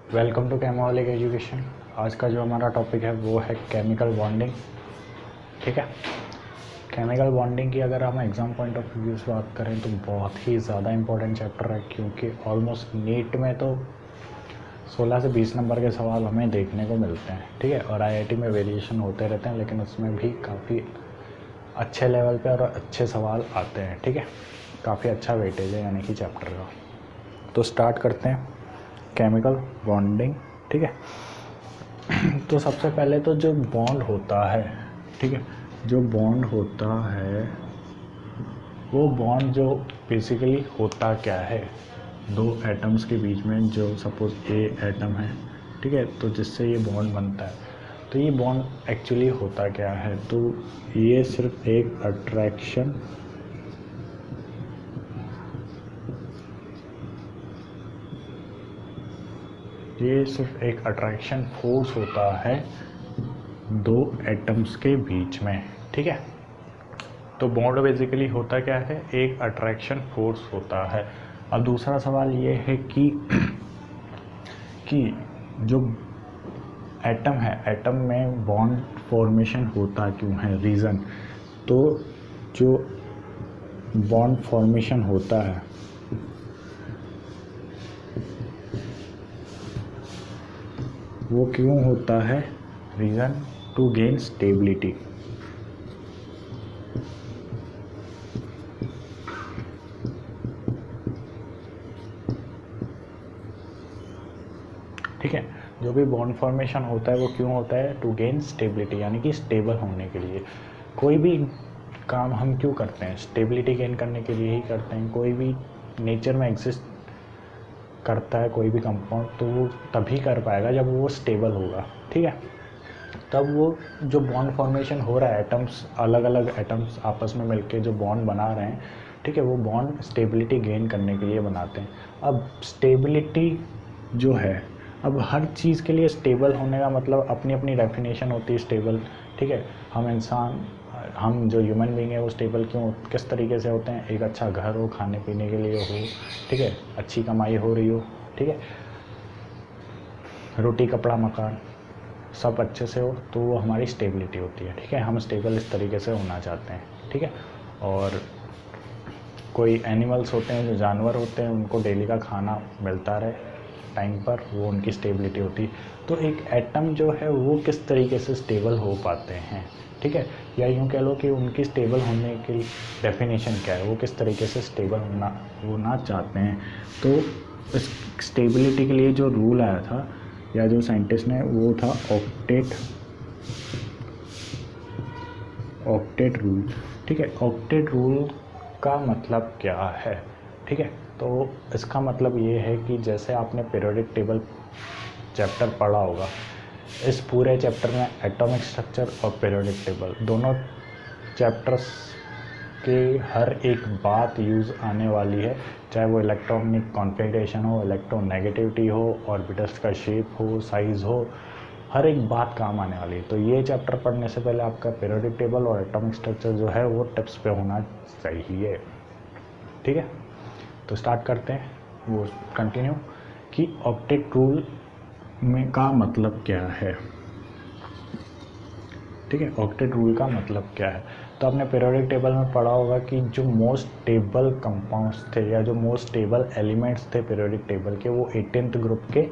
Welcome to केमोलिक education. आज का जो हमारा टॉपिक है वो है केमिकल बॉन्डिंग। ठीक है, केमिकल बॉन्डिंग की अगर हम एग्ज़ाम पॉइंट ऑफ व्यू से बात करें तो बहुत ही ज़्यादा इम्पोर्टेंट चैप्टर है, क्योंकि ऑलमोस्ट नीट में तो 16 से 20 नंबर के सवाल हमें देखने को मिलते हैं। ठीक है, और आईआईटी में वेरिएशन होते रहते हैं, लेकिन उसमें भी काफ़ी अच्छे लेवल पे और अच्छे सवाल आते हैं। ठीक है, काफ़ी अच्छा वेटेज है यानी कि चैप्टर का। तो स्टार्ट करते हैं केमिकल बॉन्डिंग। ठीक है, तो सबसे पहले तो जो बॉन्ड होता है, ठीक है, जो बॉन्ड होता है वो बॉन्ड जो बेसिकली होता क्या है, दो एटम्स के बीच में जो सपोज ए एटम है, ठीक है, तो जिससे ये बॉन्ड बनता है, तो ये बॉन्ड एक्चुअली होता क्या है। तो ये सिर्फ एक अट्रैक्शन फोर्स होता है दो एटम्स के बीच में। ठीक है, तो बॉन्ड बेसिकली होता क्या है, एक अट्रैक्शन फोर्स होता है। अब दूसरा सवाल ये है कि जो एटम है, एटम में बॉन्ड फॉर्मेशन होता क्यों है, रीज़न। तो जो बॉन्ड फॉर्मेशन होता है वो क्यों होता है, रीज़न टू गेन स्टेबिलिटी। ठीक है, जो भी बॉन्ड फॉर्मेशन होता है वो क्यों होता है, टू गेन स्टेबिलिटी, यानी कि स्टेबल होने के लिए। कोई भी काम हम क्यों करते हैं, स्टेबिलिटी गेन करने के लिए ही करते हैं। कोई भी नेचर में एग्जिस्ट करता है कोई भी कंपाउंड, तो वो तभी कर पाएगा जब वो स्टेबल होगा। ठीक है, तब वो जो बॉन्ड फॉर्मेशन हो रहा है, एटम्स, अलग अलग एटम्स आपस में मिलके जो बॉन्ड बना रहे हैं, ठीक है, वो बॉन्ड स्टेबिलिटी गेन करने के लिए बनाते हैं। अब स्टेबिलिटी जो है, अब हर चीज़ के लिए स्टेबल होने का मतलब अपनी अपनी डेफिनेशन होती है स्टेबल। ठीक है, हम जो ह्यूमन बीइंग है वो स्टेबल क्यों, किस तरीके से होते हैं, एक अच्छा घर हो, खाने पीने के लिए हो, ठीक है, अच्छी कमाई हो रही हो, ठीक है, रोटी कपड़ा मकान सब अच्छे से हो, तो वो हमारी स्टेबिलिटी होती है। ठीक है, हम स्टेबल इस तरीके से होना चाहते हैं। ठीक है, और कोई एनिमल्स होते हैं, जो जानवर होते हैं, उनको डेली का खाना मिलता रहे टाइम पर, वो उनकी स्टेबिलिटी होती है। तो एक एटम जो है वो किस तरीके से स्टेबल हो पाते हैं, ठीक है, या यूँ कह लो कि उनकी स्टेबल होने की डेफिनेशन क्या है, वो किस तरीके से स्टेबल होना चाहते हैं। तो इस स्टेबिलिटी के लिए जो रूल आया था या जो साइंटिस्ट ने, वो था ऑक्टेट रूल। ठीक है, ऑक्टेट रूल का मतलब क्या है, ठीक है, तो इसका मतलब ये है कि जैसे आपने पीरियोडिक टेबल चैप्टर पढ़ा होगा, इस पूरे चैप्टर में एटॉमिक स्ट्रक्चर और पीरियोडिक टेबल दोनों चैप्टर्स के हर एक बात यूज़ आने वाली है, चाहे वो इलेक्ट्रॉनिक कॉन्फ़िगरेशन हो, इलेक्ट्रोनेगेटिविटी हो, ऑर्बिटल्स का शेप हो, साइज़ हो, हर एक बात काम आने वाली है। तो ये चैप्टर पढ़ने से पहले आपका पीरियोडिक टेबल और एटॉमिक स्ट्रक्चर जो है वो टिप्स पे होना चाहिए। ठीक है, तो स्टार्ट करते हैं, वो कंटिन्यू कि ऑक्टेट रूल में का मतलब क्या है। ठीक है, ऑक्टेट रूल का मतलब क्या है, तो आपने पीरियोडिक टेबल में पढ़ा होगा कि जो मोस्ट स्टेबल कंपाउंड्स थे या जो मोस्ट स्टेबल एलिमेंट्स थे पीरियोडिक टेबल के, वो 18th ग्रुप के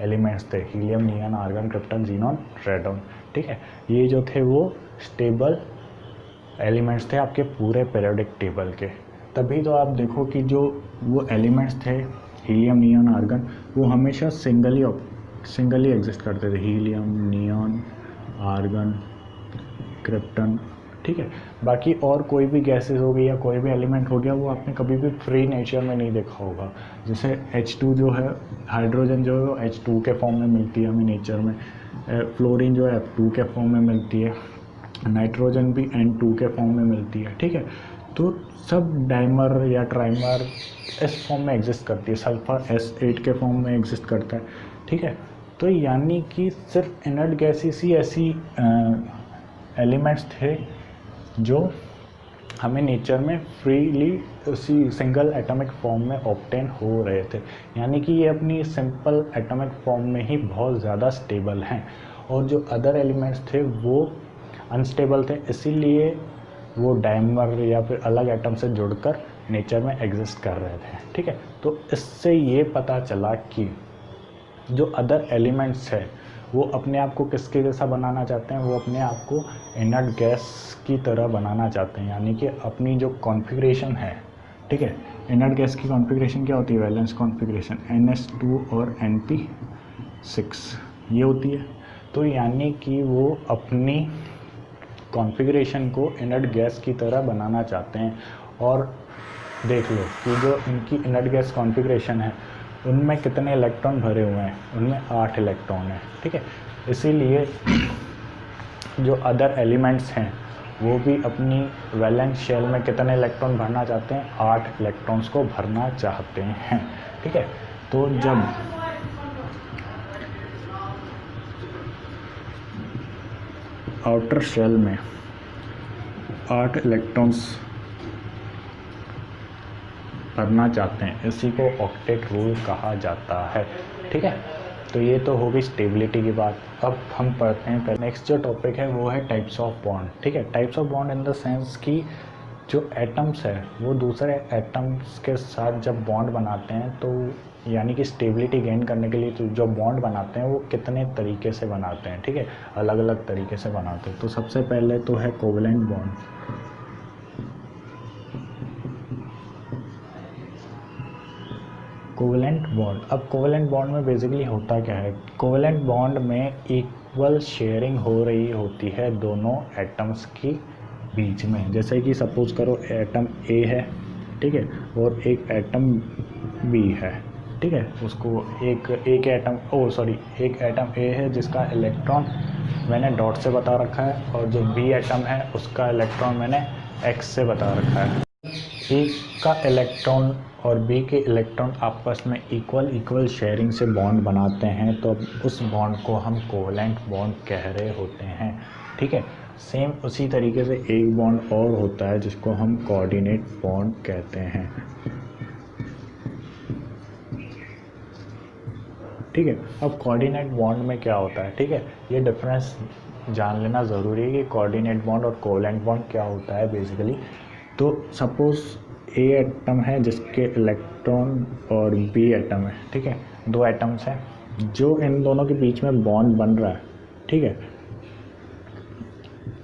एलिमेंट्स थे, helium, neon, argon, krypton, xenon, radon. ठीक है, ये जो थे वो स्टेबल एलिमेंट्स थे आपके पूरे पीरियोडिक टेबल के। तभी तो आप देखो कि जो वो एलिमेंट्स थे, हीलियम, नियॉन, आर्गन, वो हमेशा सिंगली एग्जिस्ट करते थे, हीलियम, नियॉन, आर्गन, क्रिप्टन। ठीक है, बाकी और कोई भी गैसेस हो गई या कोई भी एलिमेंट हो गया, वो आपने कभी भी फ्री नेचर में नहीं देखा होगा। जैसे H2 जो है, हाइड्रोजन जो है वो H2 के फॉर्म में मिलती है हमें नेचर में, फ्लोरीन जो है F2 के फॉर्म में मिलती है, नाइट्रोजन भी N2 के फॉर्म में मिलती है। ठीक है, तो सब डाइमर या ट्राइमर इस फॉर्म में एग्जिस्ट करती है, सल्फर S8 के फॉर्म में एग्जिस्ट करता है। ठीक है, तो यानी कि सिर्फ इनर्ट गैसेस ही ऐसी एलिमेंट्स थे जो हमें नेचर में फ्रीली उसी सिंगल एटॉमिक फॉर्म में ऑब्टेन हो रहे थे, यानी कि ये अपनी सिंपल एटॉमिक फॉर्म में ही बहुत ज़्यादा स्टेबल हैं, और जो अदर एलिमेंट्स थे वो अनस्टेबल थे, इसीलिए वो डायमर या फिर अलग एटम से जुड़कर नेचर में एग्जिस्ट कर रहे थे। ठीक है, तो इससे ये पता चला कि जो अदर एलिमेंट्स है वो अपने आप को किसके जैसा बनाना चाहते हैं, वो अपने आप को इनर्ट गैस की तरह बनाना चाहते हैं, यानी कि अपनी जो कॉन्फ़िगरेशन है, ठीक है, इनर्ट गैस की कॉन्फ़िगरेशन क्या होती है, वैलेंस कॉन्फ़िगरेशन NH2 और Np6 ये होती है। तो यानी कि वो अपनी कॉन्फ़िगरेशन को इनर्ट गैस की तरह बनाना चाहते हैं। और देख लो कि जो इनकी इनर्ट गैस कॉन्फ़िगरेशन है उनमें कितने इलेक्ट्रॉन भरे हुए हैं, उनमें 8 इलेक्ट्रॉन हैं। ठीक है, इसीलिए जो अदर एलिमेंट्स हैं वो भी अपनी वैलेंस शेल में कितने इलेक्ट्रॉन भरना चाहते हैं, 8 इलेक्ट्रॉन्स को भरना चाहते हैं। ठीक है, तो जब आउटर शेल में 8 इलेक्ट्रॉन्स भरना चाहते हैं, इसी को ऑक्टेट रूल कहा जाता है। ठीक है, तो ये तो हो गई स्टेबिलिटी की बात। अब हम पढ़ते हैं नेक्स्ट जो टॉपिक है वो है टाइप्स ऑफ बॉन्ड। ठीक है, types of bond in the sense कि जो एटम्स है वो दूसरे एटम्स के साथ जब बॉन्ड बनाते हैं तो यानी कि स्टेबिलिटी गेन करने के लिए जो बॉन्ड बनाते हैं वो कितने तरीके से बनाते हैं। ठीक है, अलग अलग तरीके से बनाते हैं। तो सबसे पहले तो है कोवेलेंट बॉन्ड। कोवेलेंट बॉन्ड, अब कोवेलेंट बॉन्ड में बेसिकली होता क्या है, कोवेलेंट बॉन्ड में इक्वल शेयरिंग हो रही होती है दोनों एटम्स की बीच में। जैसे कि सपोज करो एटम ए है, ठीक है, और एक एटम बी है। ठीक है, उसको एक एटम ए है जिसका इलेक्ट्रॉन मैंने डॉट से बता रखा है, और जो बी एटम है उसका इलेक्ट्रॉन मैंने एक्स से बता रखा है। ए का इलेक्ट्रॉन और बी के इलेक्ट्रॉन आपस में इक्वल शेयरिंग से बॉन्ड बनाते हैं, तो उस बॉन्ड को हम कोवेलेंट बॉन्ड कह रहे होते हैं। ठीक है, सेम उसी तरीके से एक बॉन्ड और होता है जिसको हम कोऑर्डिनेट बॉन्ड कहते हैं। ठीक है, अब कोऑर्डिनेट बॉन्ड में क्या होता है, ठीक है, ये डिफरेंस जान लेना ज़रूरी है कि कोऑर्डिनेट बॉन्ड और कोवेलेंट बॉन्ड क्या होता है बेसिकली। तो सपोज़ ए एटम है जिसके इलेक्ट्रॉन और बी एटम है, ठीक है, दो एटम्स हैं जो इन दोनों के बीच में बॉन्ड बन रहा है। ठीक है,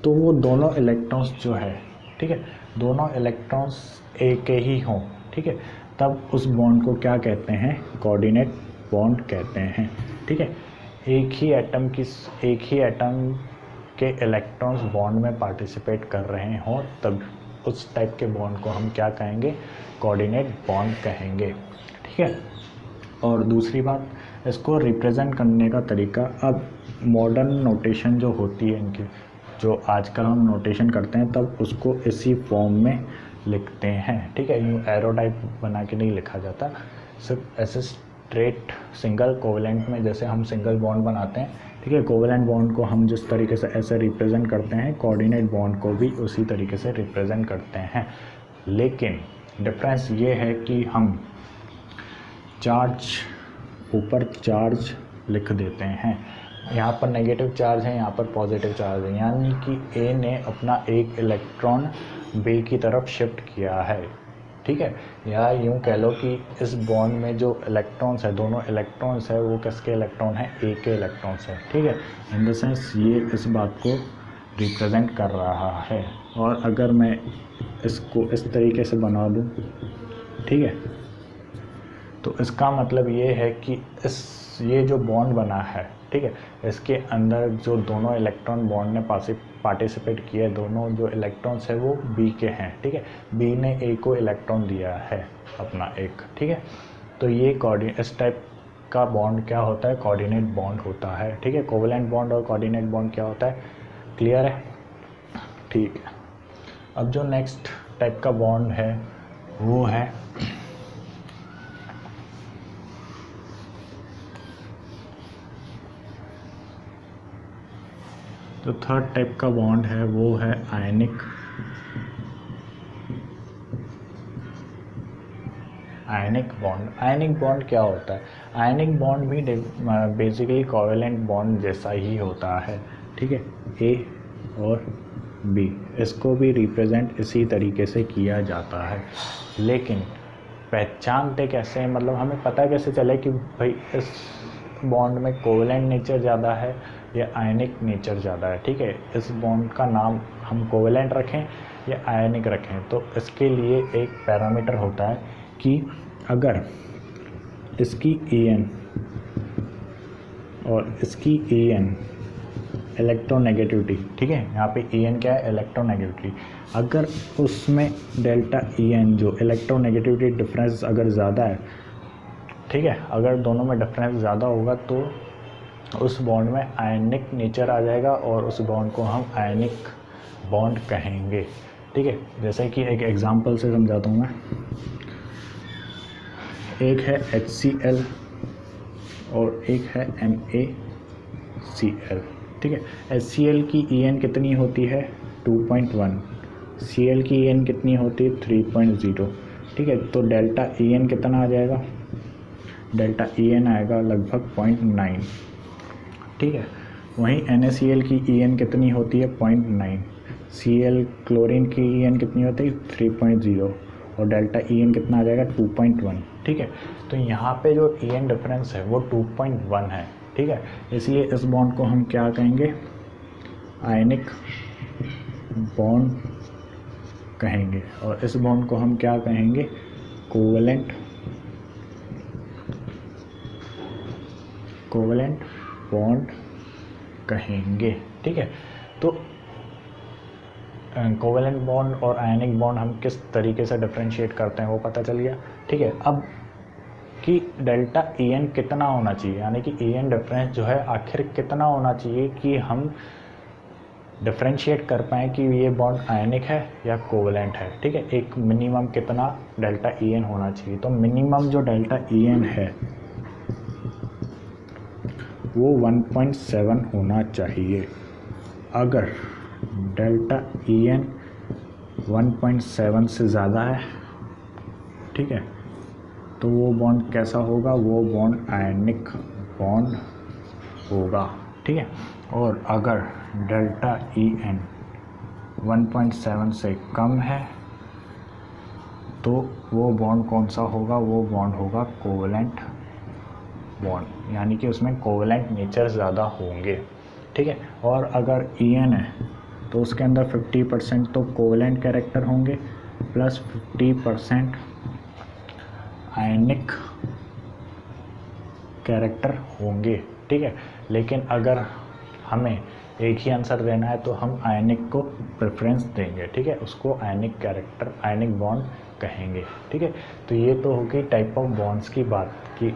तो वो दोनों इलेक्ट्रॉन्स जो है, ठीक है, दोनों इलेक्ट्रॉन्स एक के ही हों, ठीक है, तब उस बॉन्ड को क्या कहते हैं, कोऑर्डिनेट बॉन्ड कहते हैं। ठीक है, एक ही एटम के इलेक्ट्रॉन्स बॉन्ड में पार्टिसिपेट कर रहे हों तब उस टाइप के बॉन्ड को हम क्या कहेंगे, कोऑर्डिनेट बॉन्ड कहेंगे। ठीक है, और दूसरी बात, इसको रिप्रेजेंट करने का तरीका, अब मॉडर्न नोटेशन जो होती है इनकी, जो आजकल हम नोटेशन करते हैं तब उसको इसी फॉर्म में लिखते हैं। ठीक है, यूँ एरो टाइप बना के नहीं लिखा जाता, सिर्फ ऐसे स्ट्रेट सिंगल कोवेलेंट में जैसे हम सिंगल बॉन्ड बनाते हैं। ठीक है, कोवेलेंट बॉन्ड को हम जिस तरीके से ऐसे रिप्रेजेंट करते हैं, कोऑर्डिनेट बॉन्ड को भी उसी तरीके से रिप्रेजेंट करते हैं। लेकिन डिफरेंस ये है कि हम चार्ज, ऊपर चार्ज लिख देते हैं, यहाँ पर नेगेटिव चार्ज है, यहाँ पर पॉजिटिव चार्ज है, यानी कि ए ने अपना एक इलेक्ट्रॉन बी की तरफ शिफ्ट किया है। ठीक है, या यूँ कह लो कि इस बॉन्ड में जो इलेक्ट्रॉन्स है, दोनों इलेक्ट्रॉन्स है, वो किसके इलेक्ट्रॉन है, ए के इलेक्ट्रॉन्स है। ठीक है, इन द सेंस ये इस बात को रिप्रेजेंट कर रहा है। और अगर मैं इसको इस तरीके से बना दूँ, ठीक है, तो इसका मतलब ये है कि ये जो बॉन्ड बना है, ठीक है, इसके अंदर जो दोनों इलेक्ट्रॉन बॉन्ड ने पार्टिसिपेट किए, दोनों जो इलेक्ट्रॉन्स है वो बी के हैं। ठीक है, बी ने ए को इलेक्ट्रॉन दिया है अपना एक। ठीक है, तो ये इस टाइप का बॉन्ड क्या होता है, कोऑर्डिनेट बॉन्ड होता है। ठीक है, कोवेलेंट बॉन्ड और कोऑर्डिनेट बॉन्ड क्या होता है, क्लियर है। ठीक है, अब जो नेक्स्ट टाइप का बॉन्ड है वो है जो थर्ड टाइप का बॉन्ड है वो है आयनिक आयनिक बॉन्ड। आयनिक बॉन्ड क्या होता है? आयनिक बॉन्ड भी बेसिकली कोवेलेंट बॉन्ड जैसा ही होता है, ठीक है। ए और बी, इसको भी रिप्रेजेंट इसी तरीके से किया जाता है। लेकिन पहचानते कैसे हैं, मतलब हमें पता कैसे चले कि भाई इस बॉन्ड में कोवेलेंट नेचर ज़्यादा है या आयनिक नेचर ज़्यादा है, ठीक है। इस बॉन्ड का नाम हम कोवेलेंट रखें या आयनिक रखें, तो इसके लिए एक पैरामीटर होता है कि अगर इसकी AN और इसकी AN इलेक्ट्रोनेगेटिविटी, ठीक है, यहाँ पे AN क्या है? इलेक्ट्रोनेगेटिविटी। अगर उसमें डेल्टा EN जो इलेक्ट्रोनेगेटिविटी डिफरेंस अगर ज़्यादा है, ठीक है, अगर दोनों में डिफरेंस ज़्यादा होगा तो उस बॉन्ड में आयनिक नेचर आ जाएगा और उस बॉन्ड को हम आयनिक बॉन्ड कहेंगे, ठीक है। जैसे कि एक एग्जांपल से समझाता हूँ मैं। एक है HCl और एक है NaCl, ठीक है। HCl की EN कितनी होती है? 2.1। Cl की EN कितनी होती है? 3.0, ठीक है। तो डेल्टा EN कितना आ जाएगा? डेल्टा EN आएगा लगभग 0.9, ठीक है। वहीं NaCl की EN कितनी होती है? 0.9। Cl क्लोरीन की EN कितनी होती है? 3.0 और डेल्टा EN कितना आ जाएगा? 2.1, ठीक है। तो यहाँ पे जो EN डिफरेंस है वो 2.1 है, ठीक है। इसलिए इस बॉन्ड को हम क्या कहेंगे? आयनिक बॉन्ड कहेंगे। और इस बॉन्ड को हम क्या कहेंगे? कोवेलेंट बॉन्ड कहेंगे, ठीक है। तो कोवेलेंट बॉन्ड और आयनिक बॉन्ड हम किस तरीके से डिफरेंशिएट करते हैं वो पता चल गया, ठीक है। अब कि डेल्टा EN कितना होना चाहिए, यानी कि EN डिफरेंस जो है आखिर कितना होना चाहिए कि हम डिफरेंशिएट कर पाएँ कि ये बॉन्ड आयनिक है या कोवेलेंट है, ठीक है। एक मिनिमम कितना डेल्टा EN होना चाहिए? तो मिनिमम जो डेल्टा EN है वो 1.7 होना चाहिए। अगर डेल्टा EN 1.7 से ज़्यादा है, ठीक है, तो वो बॉन्ड कैसा होगा? वो बॉन्ड आयनिक बॉन्ड होगा, ठीक है। और अगर डेल्टा EN 1.7 से कम है तो वो बॉन्ड कौन सा होगा? वो बॉन्ड होगा कोवेलेंट बॉन्ड, यानी कि उसमें कोवेलेंट नेचर ज़्यादा होंगे, ठीक है। और अगर EN है तो उसके अंदर 50% तो कोवेलेंट कैरेक्टर होंगे प्लस 50% आयनिक कैरेक्टर होंगे, ठीक है। लेकिन अगर हमें एक ही आंसर देना है तो हम आयनिक को प्रेफरेंस देंगे, ठीक है। उसको आयनिक कैरेक्टर, आयनिक बॉन्ड कहेंगे, ठीक है। तो ये तो होगी टाइप ऑफ बॉन्ड्स की बात कि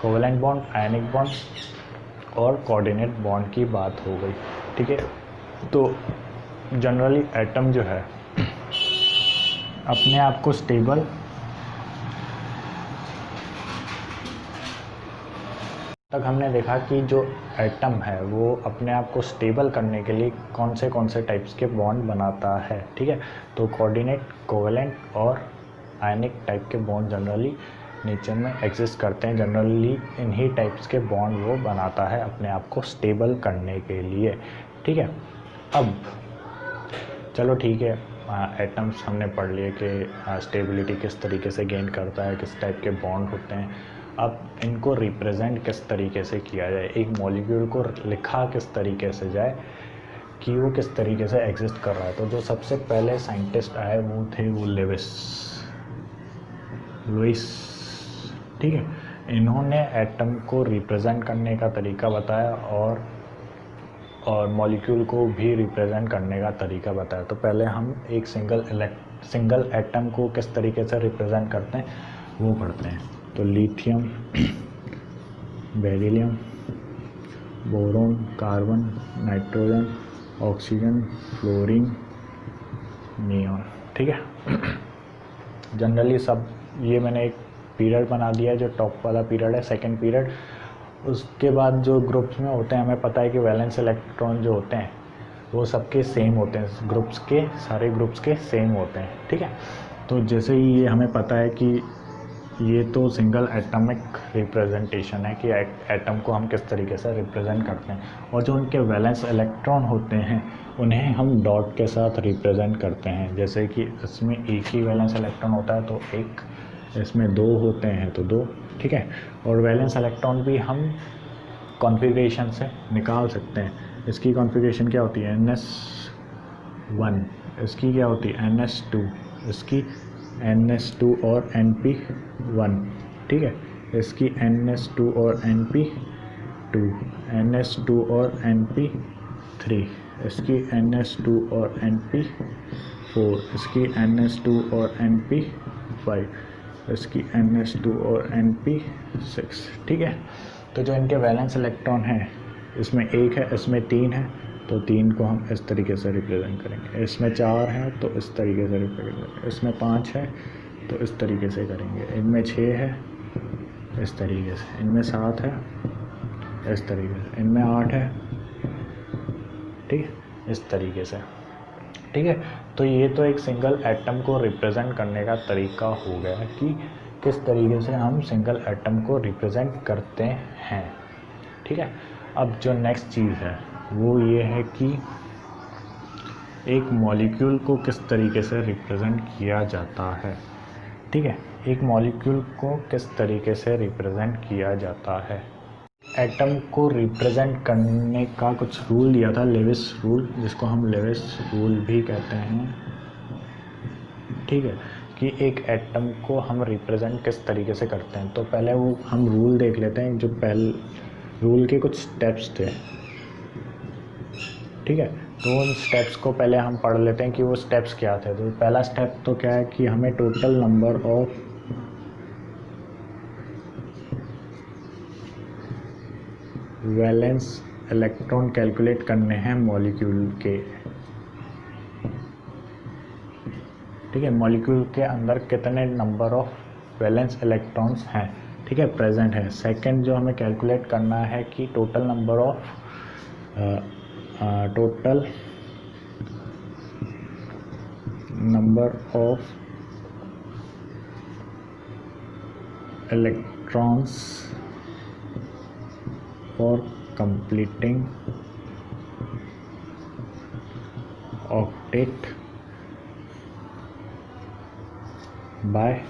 कोवेलेंट बॉन्ड, आयनिक बॉन्ड और कोऑर्डिनेट बॉन्ड की बात हो गई, ठीक है। तो जनरली एटम जो है अपने आप को स्टेबल तक हमने देखा कि जो एटम है वो अपने आप को स्टेबल करने के लिए कौन से टाइप्स के बॉन्ड बनाता है, ठीक है। तो कोऑर्डिनेट, कोवेलेंट और आयनिक टाइप के बॉन्ड जनरली नेचर में एग्जिस्ट करते हैं। जनरली इन्हीं टाइप्स के बॉन्ड वो बनाता है अपने आप को स्टेबल करने के लिए, ठीक है। अब चलो ठीक है, एटम्स हमने पढ़ लिए कि स्टेबिलिटी किस तरीके से गेन करता है, किस टाइप के बॉन्ड होते हैं। अब इनको रिप्रेजेंट किस तरीके से किया जाए, एक मॉलिक्यूल को लिखा किस तरीके से जाए कि वो किस तरीके से एग्जिस्ट कर रहा है। तो जो सबसे पहले साइंटिस्ट आए वो थे लुइस, ठीक है। इन्होंने एटम को रिप्रेजेंट करने का तरीका बताया और मॉलिक्यूल को भी रिप्रेजेंट करने का तरीका बताया। तो पहले हम एक सिंगल एटम को किस तरीके से रिप्रेजेंट करते हैं वो पढ़ते हैं। तो lithium, beryllium, boron, carbon, nitrogen, oxygen, fluorine, neon, ठीक है। जनरली सब ये मैंने एक पीरियड बना दिया है, जो टॉप वाला पीरियड है, सेकंड पीरियड। उसके बाद जो ग्रुप्स में होते हैं हमें पता है कि वैलेंस इलेक्ट्रॉन जो होते हैं वो सबके सेम होते हैं, सारे ग्रुप्स के सेम होते हैं, ठीक है। तो जैसे ही ये हमें पता है कि ये तो सिंगल एटॉमिक रिप्रेजेंटेशन है कि एटम को हम किस तरीके से रिप्रेजेंट करते हैं, और जो उनके वैलेंस इलेक्ट्रॉन होते हैं उन्हें हम डॉट के साथ रिप्रेजेंट करते हैं। जैसे कि इसमें एक ही वैलेंस इलेक्ट्रॉन होता है तो एक, इसमें दो होते हैं तो दो, ठीक है। और वैलेंस इलेक्ट्रॉन भी हम कॉन्फ़िगरेशन से निकाल सकते हैं। इसकी कॉन्फ़िगरेशन क्या होती है, NS1, इसकी क्या होती है NS2, इसकी NS2 और NP1, ठीक है। इसकी NS2 और NP2, NS2 और NP3, इसकी NS2 और NP4, इसकी NS2 और NP5, इसकी NS2 और NP6, ठीक है। तो जो इनके वैलेंस इलेक्ट्रॉन हैं, इसमें एक है, इसमें तीन है, तो तीन को हम इस तरीके से रिप्रेजेंट करेंगे। इसमें चार है तो इस तरीके से रिप्रेजेंट करेंगे। इसमें पाँच है तो इस तरीके से करेंगे। इनमें छः है इस तरीके से, इनमें सात है इस तरीके से, इनमें आठ है, ठीक है, इस तरीके से, ठीक है। तो ये तो एक सिंगल एटम को रिप्रेजेंट करने का तरीका हो गया कि किस तरीके से हम सिंगल एटम को रिप्रेजेंट करते हैं, ठीक है। अब जो नेक्स्ट चीज़ है वो ये है कि एक मॉलिक्यूल को किस तरीके से रिप्रेजेंट किया जाता है, ठीक है। एक मॉलिक्यूल को किस तरीके से रिप्रेजेंट किया जाता है। एटम को रिप्रेजेंट करने का कुछ रूल दिया था, लेविस रूल, जिसको हम लेविस रूल भी कहते हैं, ठीक है, कि एक एटम को हम रिप्रेजेंट किस तरीके से करते हैं। तो पहले वो हम रूल देख लेते हैं, जो पहले रूल के कुछ स्टेप्स थे, ठीक है। तो उन स्टेप्स को पहले हम पढ़ लेते हैं कि वो स्टेप्स क्या थे। तो पहला स्टेप तो क्या है कि हमें total number of valence electron calculate करने हैं मॉलिक्यूल के, ठीक है। मॉलिक्यूल के अंदर कितने नंबर ऑफ वैलेंस इलेक्ट्रॉन्स हैं, ठीक है, प्रेजेंट है। सेकंड जो हमें कैलकुलेट करना है कि total number of electrons for completing octet by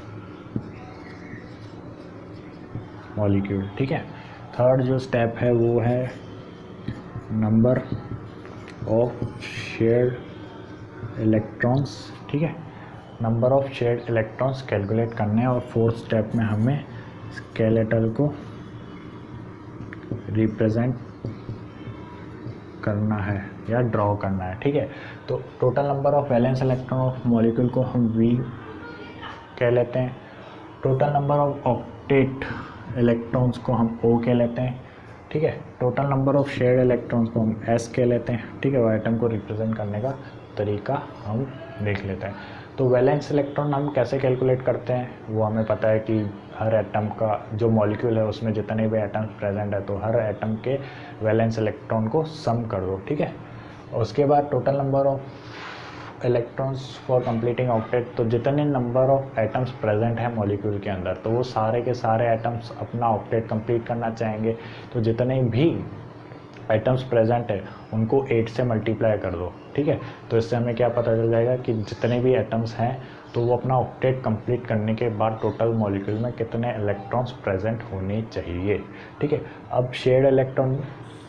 molecule, ठीक है। थर्ड जो स्टेप है वो है नंबर ऑफ शेयर्ड इलेक्ट्रॉन्स, ठीक है, number of shared electrons calculate करने हैं। और फोर्थ स्टेप में हमें स्केलेटल को रिप्रेजेंट करना है या ड्रॉ करना है, ठीक है। तो total number of valence electron of molecule को हम V कह लेते हैं, total number of octet electrons को हम O कह लेते हैं, ठीक है। Total number of shared electrons को हम S कह लेते हैं, ठीक है। वो एटम को रिप्रेजेंट करने का तरीका हम देख लेते हैं। तो वैलेंस इलेक्ट्रॉन हम कैसे कैलकुलेट करते हैं, वो हमें पता है कि हर एटम का जो मॉलिक्यूल है उसमें जितने भी एटम्स प्रेजेंट है, तो हर एटम के वैलेंस इलेक्ट्रॉन को सम कर दो, ठीक है। और उसके बाद total number of electrons for completing octet, तो जितने नंबर ऑफ एटम्स प्रेजेंट है मॉलिक्यूल के अंदर, तो वो सारे के सारे एटम्स अपना ऑक्टेट कंप्लीट करना चाहेंगे, तो जितने भी एटम्स प्रेजेंट है उनको 8 से मल्टीप्लाई कर दो, ठीक है। तो इससे हमें क्या पता चल जाएगा कि जितने भी एटम्स हैं तो वो अपना ऑक्टेट कंप्लीट करने के बाद टोटल मॉलिक्यूल में कितने इलेक्ट्रॉन्स प्रेजेंट होने चाहिए, ठीक है। अब शेयर्ड इलेक्ट्रॉन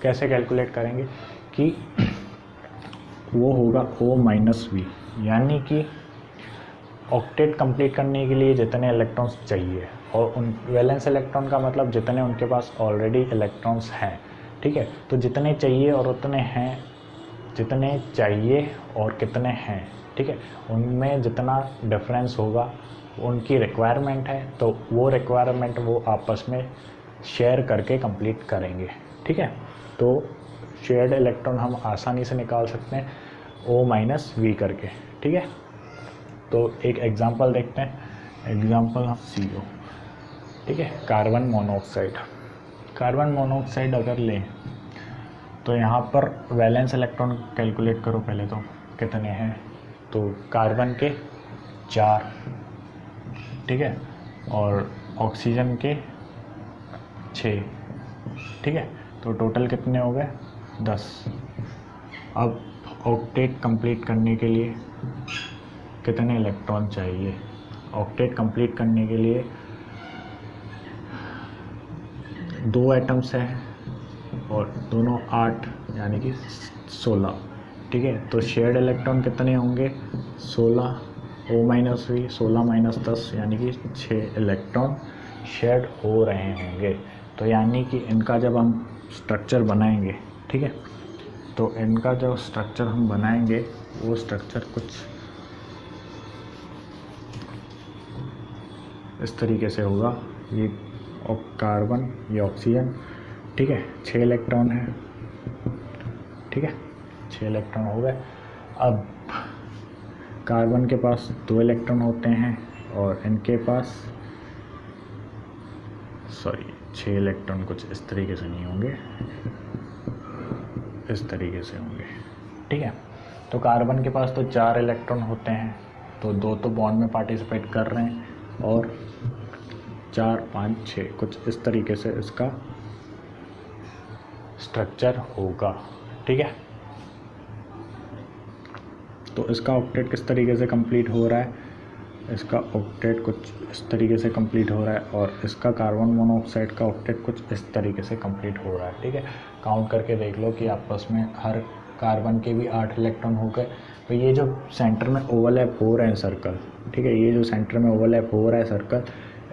कैसे कैलकुलेट करेंगे कि वो होगा O-V, यानी कि ऑक्टेट कंप्लीट करने के लिए जितने इलेक्ट्रॉन्स चाहिए, और उन वैलेंस इलेक्ट्रॉन का मतलब जितने उनके पास ऑलरेडी इलेक्ट्रॉन्स हैं, ठीक है। तो जितने चाहिए और उतने हैं, जितने चाहिए और कितने हैं, ठीक है, उनमें जितना डिफरेंस होगा उनकी रिक्वायरमेंट है, तो वो रिक्वायरमेंट वो आपस में शेयर करके कंप्लीट करेंगे, ठीक है। तो शेयर्ड इलेक्ट्रॉन हम आसानी से निकाल सकते हैं O-V करके, ठीक है। तो एक एग्जांपल देखते हैं, एग्जांपल हम CO, ठीक है, कार्बन मोनोऑक्साइड। कार्बन मोनोऑक्साइड अगर लें तो यहाँ पर वैलेंस इलेक्ट्रॉन कैलकुलेट करो पहले, तो कितने हैं, तो कार्बन के 4, ठीक है, और ऑक्सीजन के 6, ठीक है। तो टोटल कितने हो गए 10। अब ऑक्टेट कंप्लीट करने के लिए कितने इलेक्ट्रॉन चाहिए? ऑक्टेट कंप्लीट करने के लिए 2 एटम्स हैं और दोनों 8 यानी कि 16, ठीक है। तो शेयर्ड इलेक्ट्रॉन कितने होंगे 16, O माइनस वी 16 माइनस 10 यानी कि 6 इलेक्ट्रॉन शेयर्ड हो रहे होंगे। तो यानी कि इनका जब हम स्ट्रक्चर बनाएंगे, ठीक है, तो इनका जो स्ट्रक्चर हम बनाएंगे वो स्ट्रक्चर कुछ इस तरीके से होगा। ये कार्बन, ये ऑक्सीजन, ठीक है, 6 इलेक्ट्रॉन है, ठीक है, 6 इलेक्ट्रॉन हो गए। अब कार्बन के पास 2 इलेक्ट्रॉन होते हैं और इनके पास 6 इलेक्ट्रॉन कुछ इस तरीके से नहीं होंगे, इस तरीके से होंगे, ठीक है। तो कार्बन के पास तो 4 इलेक्ट्रॉन होते हैं, तो 2 तो बॉन्ड में पार्टिसिपेट कर रहे हैं और 4 5 6 कुछ इस तरीके से इसका स्ट्रक्चर होगा, ठीक है। तो इसका ऑक्टेट किस तरीके से कंप्लीट हो रहा है? इसका ऑक्टेट कुछ इस तरीके से कंप्लीट हो रहा है और इसका कार्बन मोनोऑक्साइड का ऑक्टेट कुछ इस तरीके से कंप्लीट हो रहा है, ठीक है। काउंट करके देख लो कि आपस में हर कार्बन के भी 8 इलेक्ट्रॉन हो गए। तो ये जो सेंटर में ओवरलैप हो रहे हैं सर्कल, ठीक है, ये जो सेंटर में ओवरलैप हो रहा है सर्कल,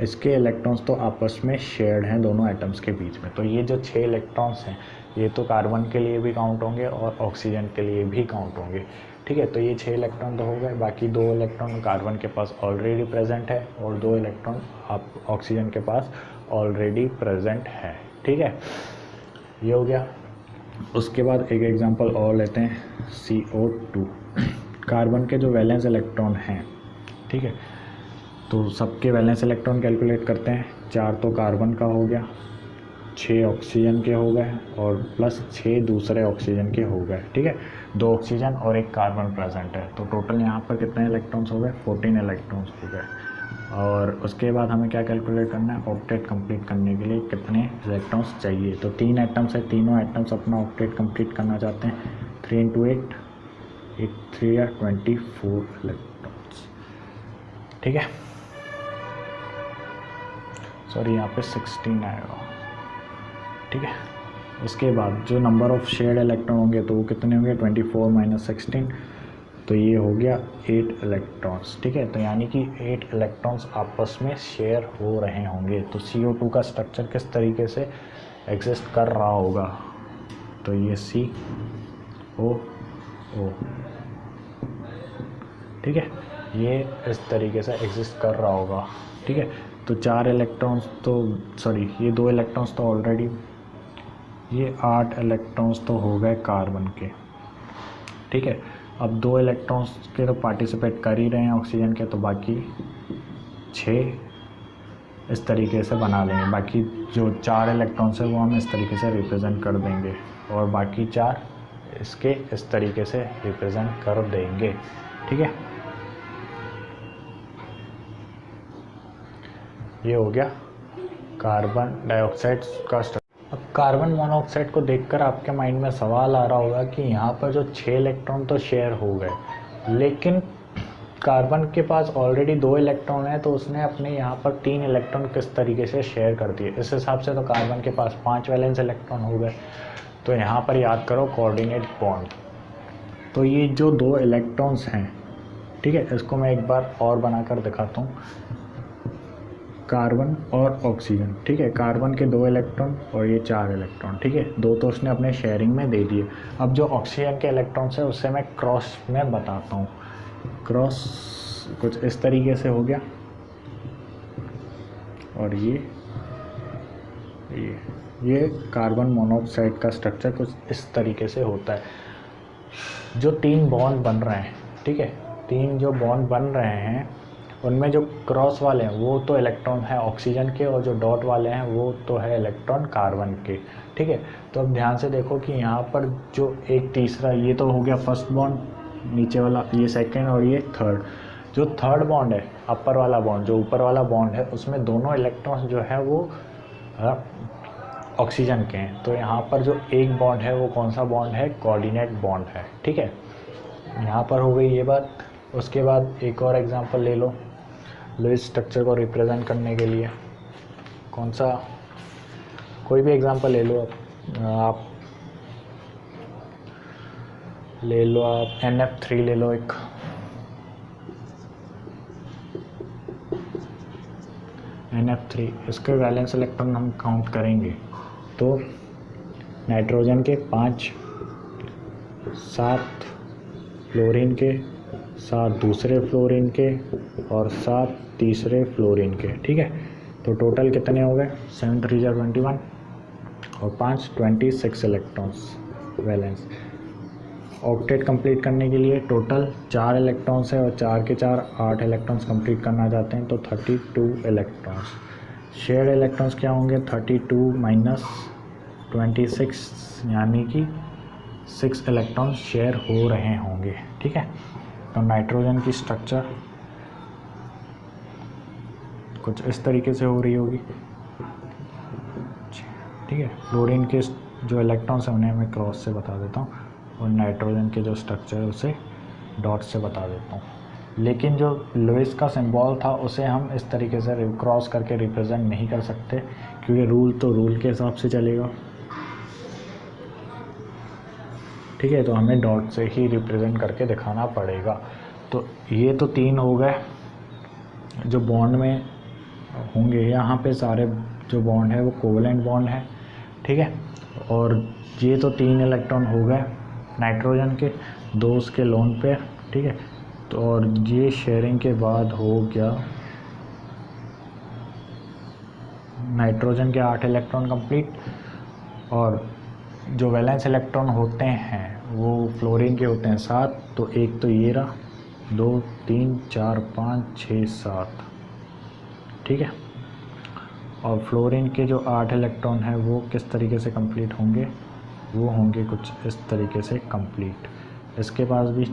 इसके इलेक्ट्रॉन्स तो आपस में शेयर्ड हैं दोनों एटम्स के बीच में। तो ये जो 6 इलेक्ट्रॉन्स हैं ये तो कार्बन के लिए भी काउंट होंगे और ऑक्सीजन के लिए भी काउंट होंगे, ठीक है। तो ये 6 इलेक्ट्रॉन तो हो गए, बाकी 2 इलेक्ट्रॉन कार्बन के पास ऑलरेडी प्रेजेंट है और 2 इलेक्ट्रॉन आप ऑक्सीजन के पास ऑलरेडी प्रेजेंट है, ठीक है। ये हो गया। उसके बाद एक एग्जांपल और लेते हैं, CO2। कार्बन के जो वैलेंस इलेक्ट्रॉन हैं, ठीक है, तो सबके वैलेंस इलेक्ट्रॉन कैलकुलेट करते हैं। 4 तो कार्बन का हो गया, 6 ऑक्सीजन के हो गए और प्लस 6 दूसरे ऑक्सीजन के हो गए, ठीक है। 2 ऑक्सीजन और 1 कार्बन प्रेजेंट है, तो टोटल यहाँ पर कितने इलेक्ट्रॉन्स हो गए? 14 इलेक्ट्रॉन्स हो गए। और उसके बाद हमें क्या कैलकुलेट करना है? ऑक्टेट कंप्लीट करने के लिए कितने इलेक्ट्रॉन्स चाहिए। तो 3 एटम्स है, तीनों एटम्स अपना ऑक्टेट कंप्लीट करना चाहते हैं। 3 × 8 8 3 या 24 इलेक्ट्रॉन्स, ठीक है। सॉरी, यहाँ पे 16 आएगा, ठीक है। उसके बाद जो नंबर ऑफ शेयर्ड इलेक्ट्रॉन होंगे तो वो कितने होंगे? 24 - 16, तो ये हो गया 8 इलेक्ट्रॉन्स, ठीक है। तो यानी कि 8 इलेक्ट्रॉन्स आपस में शेयर हो रहे होंगे। तो CO2 का स्ट्रक्चर किस तरीके से एग्जिस्ट कर रहा होगा? तो ये COO, ठीक है, ये इस तरीके से एग्जिस्ट कर रहा होगा, ठीक है। तो 4 इलेक्ट्रॉन्स तो ये 2 इलेक्ट्रॉन्स तो ऑलरेडी, ये 8 इलेक्ट्रॉन्स तो हो गए कार्बन के, ठीक है। अब 2 इलेक्ट्रॉन्स के तो पार्टिसिपेट कर ही रहे हैं ऑक्सीजन के, तो बाकी 6 इस तरीके से बना लेंगे। बाकी जो 4 इलेक्ट्रॉन्स है वो हम इस तरीके से रिप्रेजेंट कर देंगे और बाकी 4 इसके इस तरीके से रिप्रेजेंट कर देंगे, ठीक है। ये हो गया कार्बन डाइऑक्साइड का स्ट्रक्चर। अब कार्बन मोनोऑक्साइड को देखकर आपके माइंड में सवाल आ रहा होगा कि यहाँ पर जो 6 इलेक्ट्रॉन तो शेयर हो गए, लेकिन कार्बन के पास ऑलरेडी 2 इलेक्ट्रॉन है, तो उसने अपने यहाँ पर 3 इलेक्ट्रॉन किस तरीके से शेयर कर दिए। इस हिसाब से तो कार्बन के पास 5 वैलेंस इलेक्ट्रॉन हो गए। तो यहाँ पर याद करो कोऑर्डिनेट बॉन्ड। तो ये जो 2 इलेक्ट्रॉन्स हैं, ठीक है, इसको मैं एक बार और बनाकर दिखाता हूँ। कार्बन और ऑक्सीजन, ठीक है, कार्बन के 2 इलेक्ट्रॉन और ये 4 इलेक्ट्रॉन, ठीक है, 2 तो उसने अपने शेयरिंग में दे दिए। अब जो ऑक्सीजन के इलेक्ट्रॉन्स है उससे मैं क्रॉस में बताता हूँ। क्रॉस कुछ इस तरीके से हो गया और ये कार्बन मोनोऑक्साइड का स्ट्रक्चर कुछ इस तरीके से होता है। जो 3 बॉन्ड बन रहे हैं, ठीक है, 3 जो बॉन्ड बन रहे हैं उनमें जो क्रॉस वाले हैं वो तो इलेक्ट्रॉन है ऑक्सीजन के और जो डॉट वाले हैं वो तो है इलेक्ट्रॉन कार्बन के, ठीक है। तो अब ध्यान से देखो कि यहाँ पर जो एक तीसरा, ये तो हो गया फर्स्ट बॉन्ड, नीचे वाला ये सेकंड और ये थर्ड। जो थर्ड बॉन्ड है, अपर वाला बॉन्ड, जो ऊपर वाला बॉन्ड है, उसमें दोनों इलेक्ट्रॉन्स जो है वो ऑक्सीजन के हैं। तो यहाँ पर जो एक बॉन्ड है वो कौन सा बॉन्ड है, कोऑर्डिनेट बॉन्ड है। ठीक है, यहाँ पर हो गई ये बात। उसके बाद एक और एग्जांपल ले लो लुईस स्ट्रक्चर को रिप्रेजेंट करने के लिए। कौन सा, कोई भी एग्जांपल ले लो आप ले लो, आप NF3 ले लो एक। NF3, इसके वैलेंस इलेक्ट्रॉन हम काउंट करेंगे तो नाइट्रोजन के 5, 7 फ्लोरीन के, 7 दूसरे फ्लोरीन के और 7 तीसरे फ्लोरीन के। ठीक है, तो टोटल कितने हो गए, 7 3 जा 21 और 5 26 इलेक्ट्रॉन्स वैलेंस। ऑक्टेट कंप्लीट करने के लिए टोटल 4 इलेक्ट्रॉन्स है और 4 के 4 8 इलेक्ट्रॉन्स कंप्लीट करना चाहते हैं तो 32 इलेक्ट्रॉन्स। शेयर्ड इलेक्ट्रॉन्स क्या होंगे, 32 माइनस 26 यानी कि 6 इलेक्ट्रॉन्स शेयर हो रहे होंगे। ठीक है, तो नाइट्रोजन की स्ट्रक्चर कुछ इस तरीके से हो रही होगी। ठीक है, फ्लोरीन के जो इलेक्ट्रॉन्स हैं उन्हें मैं क्रॉस से बता देता हूँ और नाइट्रोजन के जो स्ट्रक्चर है उसे डॉट से बता देता हूँ। लेकिन जो लुईस का सिंबल था उसे हम इस तरीके से क्रॉस करके रिप्रेजेंट नहीं कर सकते, क्योंकि रूल तो रूल के हिसाब से चलेगा। ठीक है, तो हमें डॉट से ही रिप्रेजेंट करके दिखाना पड़ेगा। तो ये तो 3 हो गए जो बॉन्ड में होंगे। यहाँ पे सारे जो बॉन्ड है वो कोवेलेंट बॉन्ड है। ठीक है, और ये तो 3 इलेक्ट्रॉन हो गए नाइट्रोजन के, 2 उसके लोन पेयर। ठीक है, तो और ये शेयरिंग के बाद हो गया नाइट्रोजन के 8 इलेक्ट्रॉन कंप्लीट। और जो वैलेंस इलेक्ट्रॉन होते हैं वो फ्लोरीन के होते हैं 7, तो एक तो ये रहा, 2 3 4 5 6 7। ठीक है, और फ्लोरीन के जो 8 इलेक्ट्रॉन हैं वो किस तरीके से कंप्लीट होंगे, वो होंगे कुछ इस तरीके से कंप्लीट। इसके पास भी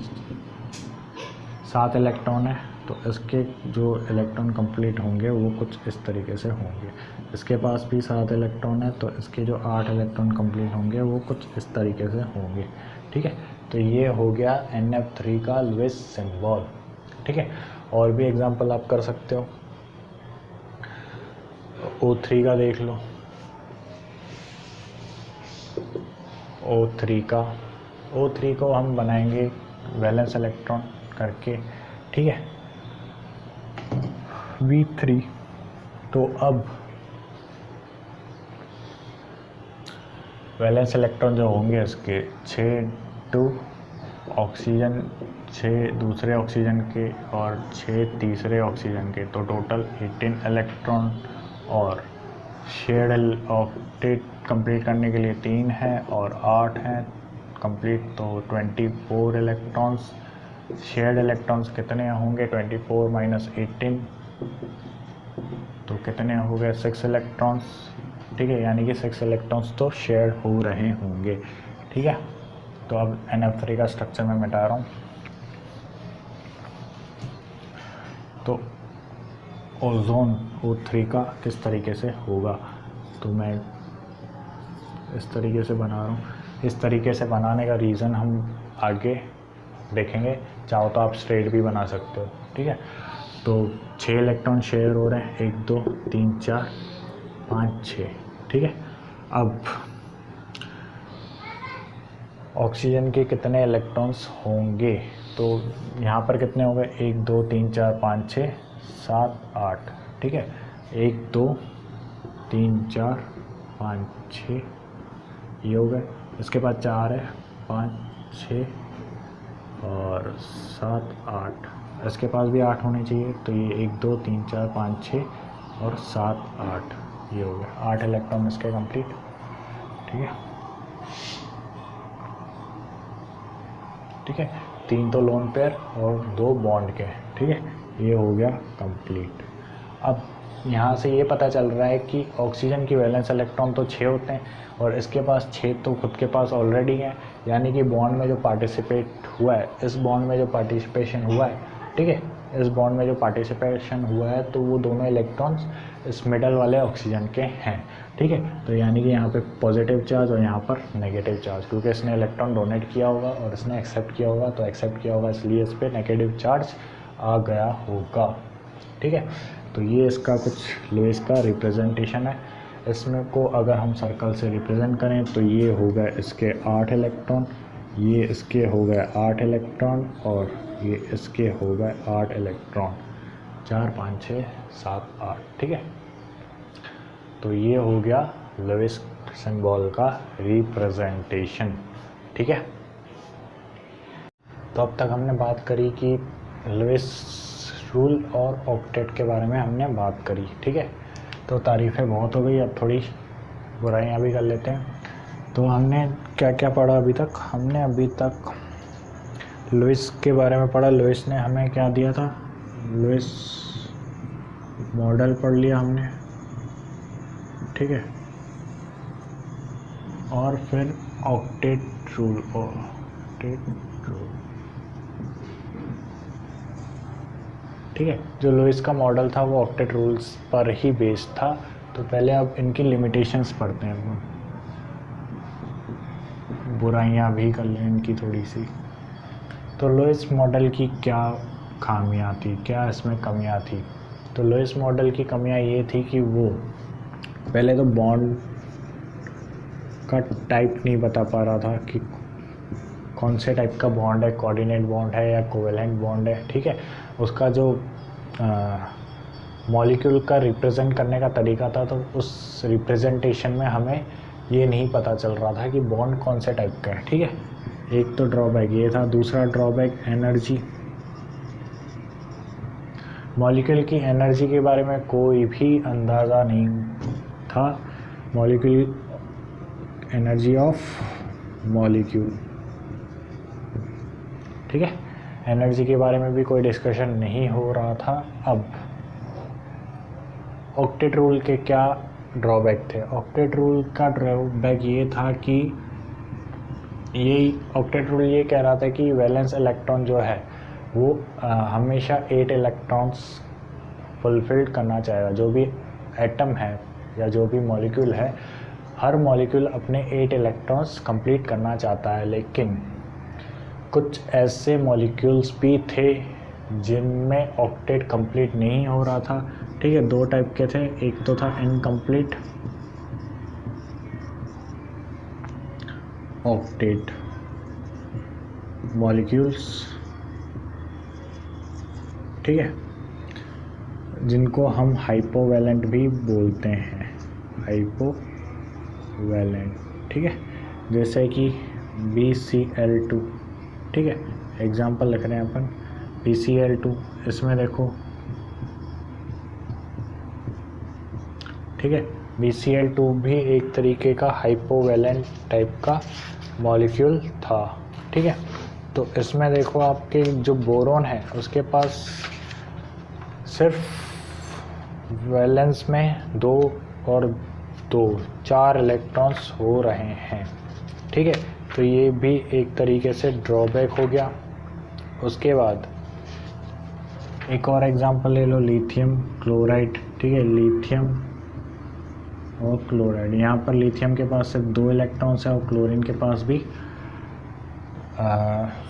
7 इलेक्ट्रॉन है तो इसके जो इलेक्ट्रॉन कंप्लीट होंगे वो कुछ इस तरीके से होंगे। इसके पास भी 7 इलेक्ट्रॉन है तो इसके जो 8 इलेक्ट्रॉन कंप्लीट होंगे वो कुछ इस तरीके से होंगे। ठीक है, तो ये हो गया NF3 का लुईस सिंबल। ठीक है, और भी एग्जांपल आप कर सकते हो। O3 का देख लो, O3 को हम बनाएंगे वैलेंस इलेक्ट्रॉन करके। ठीक है, V3। तो अब वैलेंस इलेक्ट्रॉन जो होंगे इसके 6 2 ऑक्सीजन, 6 दूसरे ऑक्सीजन के और 6 तीसरे ऑक्सीजन के, तो टोटल 18 इलेक्ट्रॉन। और शेयर्ड ऑक्टेट कंप्लीट करने के लिए 3 है और 8 हैं कंप्लीट, तो 24 इलेक्ट्रॉन्स। शेयर्ड इलेक्ट्रॉन्स कितने होंगे, 24 माइनस 18, तो कितने हो गए 6 इलेक्ट्रॉन्स। ठीक है, यानी कि 6 इलेक्ट्रॉन्स तो शेयर हो रहे होंगे। ठीक है, तो अब NF3 का स्ट्रक्चर मैं मिटा रहा हूँ। तो ओजोन O3 का किस तरीके से होगा, तो मैं इस तरीके से बना रहा हूँ। इस तरीके से बनाने का रीज़न हम आगे देखेंगे, चाहो तो आप स्ट्रेट भी बना सकते हो। ठीक है, तो 6 इलेक्ट्रॉन शेयर हो रहे हैं, 1 2 3 4 5 6। ठीक है, अब ऑक्सीजन के कितने इलेक्ट्रॉन्स होंगे, तो यहाँ पर कितने हो गए, 1 2 3 4 5 6 7 8। ठीक है, 1 2 3 4 5 6 ये हो गए। इसके बाद 4 है, 5 6 और 7 8। इसके पास भी 8 होने चाहिए, तो ये 1 2 3 4 5 6 और 7 8 ये हो गया। 8 इलेक्ट्रॉन इसके कंप्लीट। ठीक है, ठीक है, 3 तो लोन पेयर और 2 बॉन्ड के। ठीक है, ये हो गया कंप्लीट। अब यहाँ से ये पता चल रहा है कि ऑक्सीजन की वैलेंस इलेक्ट्रॉन तो 6 होते हैं और इसके पास 6 तो खुद के पास ऑलरेडी हैं, यानी कि बॉन्ड में जो पार्टिसिपेट हुआ है, इस बॉन्ड में जो पार्टिसिपेशन हुआ है, ठीक है, इस बॉन्ड में जो पार्टिसिपेशन हुआ है तो वो दोनों इलेक्ट्रॉन्स इस मिडल वाले ऑक्सीजन के हैं, ठीक है। तो यानी कि यहाँ पे पॉजिटिव चार्ज और यहाँ पर नेगेटिव चार्ज, क्योंकि इसने इलेक्ट्रॉन डोनेट किया होगा और इसने एक्सेप्ट किया होगा, तो एक्सेप्ट किया होगा इसलिए इस पर नेगेटिव चार्ज आ गया होगा, ठीक है। तो ये इसका कुछ लुईस का रिप्रेजेंटेशन है। इसमें को अगर हम सर्कल से रिप्रेजेंट करें तो ये हो गए इसके 8 इलेक्ट्रॉन, ये इसके हो गए 8 इलेक्ट्रॉन और ये इसके हो गए 8 इलेक्ट्रॉन, 4 5 6 7 8, ठीक है। तो ये हो गया लुईस सिंबल का रिप्रेजेंटेशन, ठीक है। तो अब तक हमने बात करी कि लुईस रूल और ऑक्टेट के बारे में हमने बात करी, ठीक है। तो तारीफ़ें बहुत हो गई, अब थोड़ी बुराइयाँ भी कर लेते हैं। तो हमने क्या क्या पढ़ा अभी तक? हमने अभी तक लुईस के बारे में पढ़ा। लुईस ने हमें क्या दिया था? लुईस मॉडल पढ़ लिया हमने, ठीक है। और फिर ऑक्टेट रूल, ठीक है। जो लुईस का मॉडल था वो ऑक्टेट रूल्स पर ही बेस्ड था। तो पहले अब इनकी लिमिटेशंस पढ़ते हैं, बुराइयां भी कर लें इनकी थोड़ी सी। तो लुईस मॉडल की क्या खामियां थी, क्या इसमें कमियां थी? तो लुईस मॉडल की कमियां ये थी कि वो पहले तो बॉन्ड का टाइप नहीं बता पा रहा था कि कौन से टाइप का बॉन्ड है, कोऑर्डिनेट बॉन्ड है या कोवेलेंट बॉन्ड है, ठीक है। उसका जो मॉलिक्यूल का रिप्रेजेंट करने का तरीका था, तो उस रिप्रेजेंटेशन में हमें ये नहीं पता चल रहा था कि बॉन्ड कौन से टाइप का है, ठीक है। एक तो ड्रॉबैक ये था। दूसरा ड्रॉबैक एनर्जी, मॉलिक्यूल की एनर्जी के बारे में कोई भी अंदाज़ा नहीं था। मॉलिक्यूल एनर्जी ऑफ मॉलिक्यूल, ठीक है, एनर्जी के बारे में भी कोई डिस्कशन नहीं हो रहा था। अब ऑक्टेट रूल के क्या ड्रॉबैक थे? ऑक्टेट रूल का ड्रॉबैक ये था कि ये ऑक्टेट रूल ये कह रहा था कि वैलेंस इलेक्ट्रॉन जो है वो हमेशा 8 इलेक्ट्रॉन्स फुलफिल्ड करना चाहेगा। जो भी एटम है या जो भी मॉलिक्यूल है, हर मॉलिक्यूल अपने 8 इलेक्ट्रॉन्स कंप्लीट करना चाहता है। लेकिन कुछ ऐसे मॉलिक्यूल्स भी थे जिनमें ऑक्टेट कंप्लीट नहीं हो रहा था, ठीक है। 2 टाइप के थे, एक तो था इनकम्प्लीट ऑक्टेट मॉलिक्यूल्स, ठीक है, जिनको हम हाइपोवैलेंट भी बोलते हैं, हाइपोवैलेंट, ठीक है। जैसे कि BCl2, ठीक है, एग्जाम्पल लिख रहे हैं अपन BCl2। इसमें देखो, ठीक है, BCl2 भी एक तरीके का हाइपोवैलेंट टाइप का मॉलिक्यूल था, ठीक है। तो इसमें देखो आपके जो बोरोन है उसके पास सिर्फ वैलेंस में 2 और 2 4 इलेक्ट्रॉन्स हो रहे हैं, ठीक है। तो ये भी एक तरीके से ड्रॉबैक हो गया। उसके बाद एक और एग्जांपल ले लो, लिथियम क्लोराइड, ठीक है, लिथियम और क्लोराइड। यहाँ पर लिथियम के पास सिर्फ 2 इलेक्ट्रॉन्स है और क्लोरीन के पास भी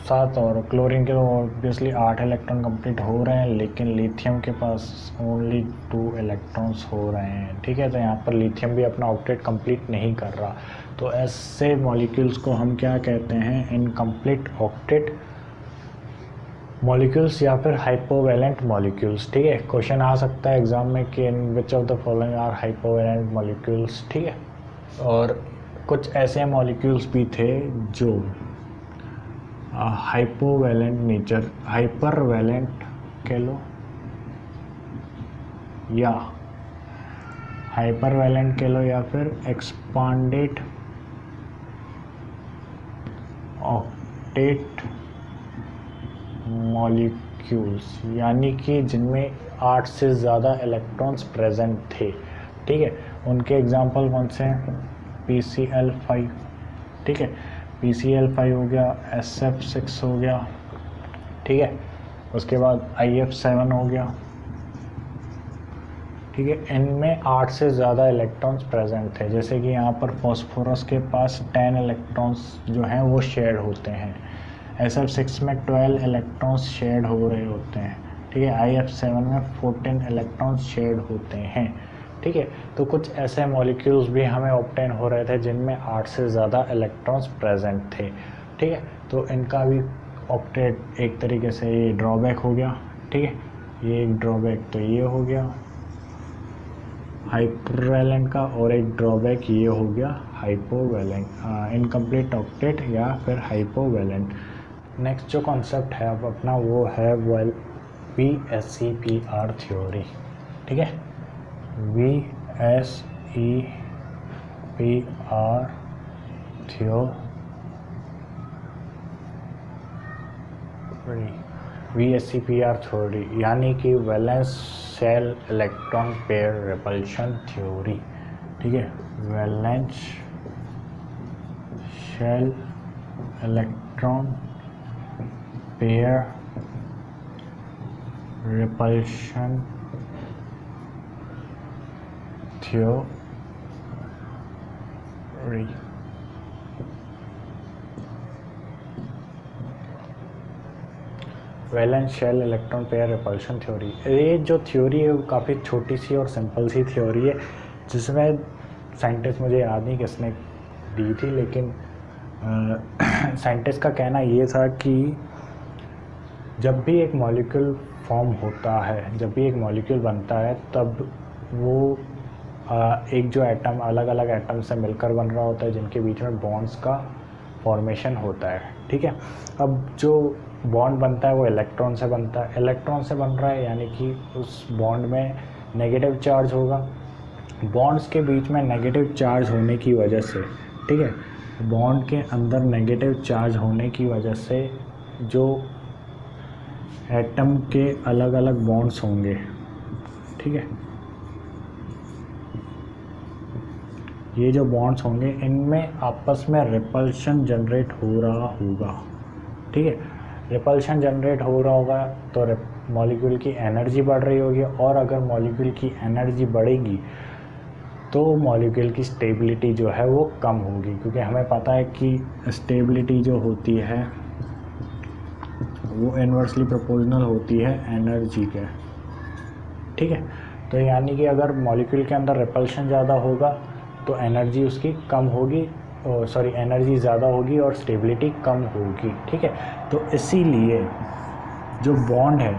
7, और क्लोरीन के तो ऑब्वियसली 8 इलेक्ट्रॉन कंप्लीट हो रहे हैं, लेकिन लिथियम के पास ओनली 2 इलेक्ट्रॉन्स हो रहे हैं, ठीक है। तो यहाँ पर लिथियम भी अपना ऑक्टेट कंप्लीट नहीं कर रहा। तो ऐसे मॉलिक्यूल्स को हम क्या कहते हैं? इनकम्प्लीट ऑक्टेट मॉलिक्यूल्स या फिर हाइपोवैलेंट मॉलिक्यूल्स, ठीक है। क्वेश्चन आ सकता है एग्जाम में कि in which of the following are hypovalent molecules, ठीक है। और कुछ ऐसे मॉलिक्यूल्स भी थे जो हाइपोवैलेंट नेचर, हाइपरवैलेंट कह लो या हाइपरवैलेंट कह लो या फिर एक्सपांडेड ऑक्टेट मॉलिक्यूल्स, यानी कि जिनमें 8 से ज़्यादा इलेक्ट्रॉन्स प्रेजेंट थे, ठीक है। उनके एग्जांपल कौन से हैं? PCl5, ठीक है, PCl5 हो गया, SF6 हो गया, ठीक है। उसके बाद IF7 हो गया, ठीक है। इनमें 8 से ज़्यादा इलेक्ट्रॉन्स प्रेजेंट थे, जैसे कि यहाँ पर फॉस्फोरस के पास 10 इलेक्ट्रॉन्स जो हैं वो शेयर्ड होते हैं, SF6 में 12 इलेक्ट्रॉन्स शेयर्ड हो रहे होते हैं, ठीक है। IF7 में 14 इलेक्ट्रॉन्स शेयर्ड होते हैं, ठीक है। तो कुछ ऐसे मॉलिक्यूल्स भी हमें ऑब्टेन हो रहे थे जिनमें 8 से ज़्यादा इलेक्ट्रॉन्स प्रेजेंट थे, ठीक है। तो इनका भी ऑक्टेट एक तरीके से ये ड्रॉबैक हो गया, ठीक है। ये एक ड्रॉबैक तो ये हो गया हाइपरवैलेंट का, और एक ड्रॉबैक ये हो गया हाइपोवैलेंट, इनकम्प्लीट ऑक्टेट या फिर हाइपोवैलेंट। नेक्स्ट जो कॉन्सेप्ट है अब अपना वो है VSEPR थ्योरी, ठीक है। VSEPR थ्योरी यानी कि valence shell electron pair repulsion theory, ठीक है। Valence shell electron pair repulsion theory. Valence shell electron pair repulsion theory, ये जो थ्योरी है वो काफ़ी छोटी सी और सिंपल सी थ्योरी है, जिसमें साइंटिस्ट, मुझे याद नहीं किसने दी थी, लेकिन साइंटिस्ट का कहना ये था कि जब भी एक मॉलिक्यूल फॉर्म होता है, जब भी एक मॉलिक्यूल बनता है, तब वो एक जो एटम अलग अलग एटम से मिलकर बन रहा होता है, जिनके बीच में बॉन्ड्स का फॉर्मेशन होता है, ठीक है। अब जो बॉन्ड बनता है वो इलेक्ट्रॉन से बनता है, इलेक्ट्रॉन से बन रहा है यानी कि उस बॉन्ड में नेगेटिव चार्ज होगा। बॉन्ड्स के बीच में नेगेटिव चार्ज होने की वजह से, ठीक है, बॉन्ड के अंदर नेगेटिव चार्ज होने की वजह से जो एटम के अलग अलग बॉन्ड्स होंगे, ठीक है, ये जो बॉन्ड्स होंगे इनमें आपस में रिपल्शन जनरेट हो रहा होगा, ठीक है। रिपल्शन जनरेट हो रहा होगा तो मॉलिक्यूल की एनर्जी बढ़ रही होगी, और अगर मॉलिक्यूल की एनर्जी बढ़ेगी तो मॉलिक्यूल की स्टेबिलिटी जो है वो कम होगी, क्योंकि हमें पता है कि स्टेबिलिटी जो होती है वो इन्वर्सली प्रोपोर्शनल होती है एनर्जी के, ठीक है। तो यानी कि अगर मॉलिक्यूल के अंदर रिपल्शन ज़्यादा होगा तो एनर्जी उसकी कम होगी, एनर्जी ज़्यादा होगी और स्टेबिलिटी कम होगी, ठीक है। तो इसीलिए जो बॉन्ड है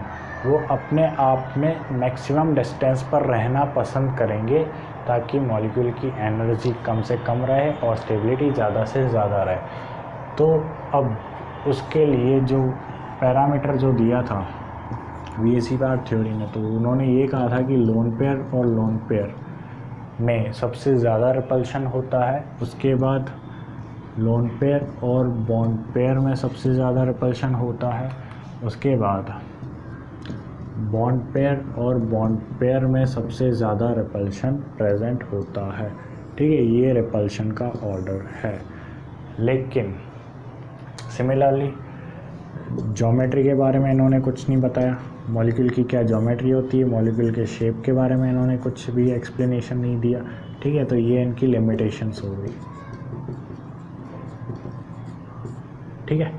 वो अपने आप में मैक्सिमम डिस्टेंस पर रहना पसंद करेंगे, ताकि मॉलिक्यूल की एनर्जी कम से कम रहे और स्टेबिलिटी ज़्यादा से ज़्यादा रहे। तो अब उसके लिए जो पैरामीटर जो दिया था VSEPR थ्योरी में, तो उन्होंने ये कहा था कि लोन पेयर और लोन पेयर में सबसे ज़्यादा रिपल्शन होता है, उसके बाद लोन पेयर और बॉन्ड पेयर में सबसे ज़्यादा रिपल्शन होता है, उसके बाद बॉन्ड पेयर और बॉन्ड पेयर में सबसे ज़्यादा रिपल्शन प्रेजेंट होता है, ठीक है। ये रिपल्शन का ऑर्डर है। लेकिन सिमिलरली ज्योमेट्री के बारे में इन्होंने कुछ नहीं बताया, मॉलिक्यूल की क्या ज्योमेट्री होती है, मॉलिक्यूल के शेप के बारे में इन्होंने कुछ भी एक्सप्लेनेशन नहीं दिया, ठीक है। तो ये इनकी लिमिटेशंस हो गई, ठीक है।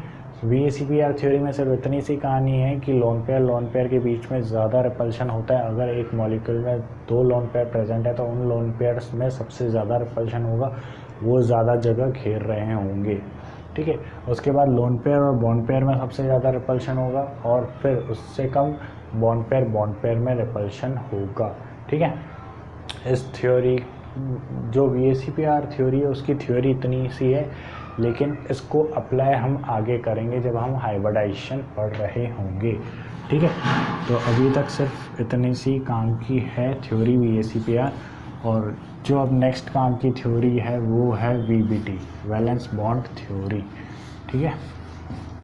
VSEPR थ्योरी में सिर्फ इतनी सी कहानी है कि लोन पेयर के बीच में ज़्यादा रिपल्शन होता है। अगर एक मॉलिक्यूल में 2 लोन पेयर प्रेजेंट है तो उन लोन पेयर्स में सबसे ज़्यादा रिपल्शन होगा, वो ज़्यादा जगह घेर रहे होंगे, ठीक है। उसके बाद लोन पेयर और बॉन्ड पेयर में सबसे ज़्यादा रिपल्शन होगा, और फिर उससे कम बॉन्ड पेयर में रिपल्शन होगा, ठीक है। इस थ्योरी जो VSEPR थ्योरी है उसकी थ्योरी इतनी सी है, लेकिन इसको अप्लाई हम आगे करेंगे जब हम हाइब्रिडाइजेशन पढ़ रहे होंगे, ठीक है। तो अभी तक सिर्फ इतनी सी काम की है थ्योरी VSEPR, और जो अब नेक्स्ट काम की थ्योरी है वो है VBT, वैलेंस बॉन्ड थ्योरी, ठीक है।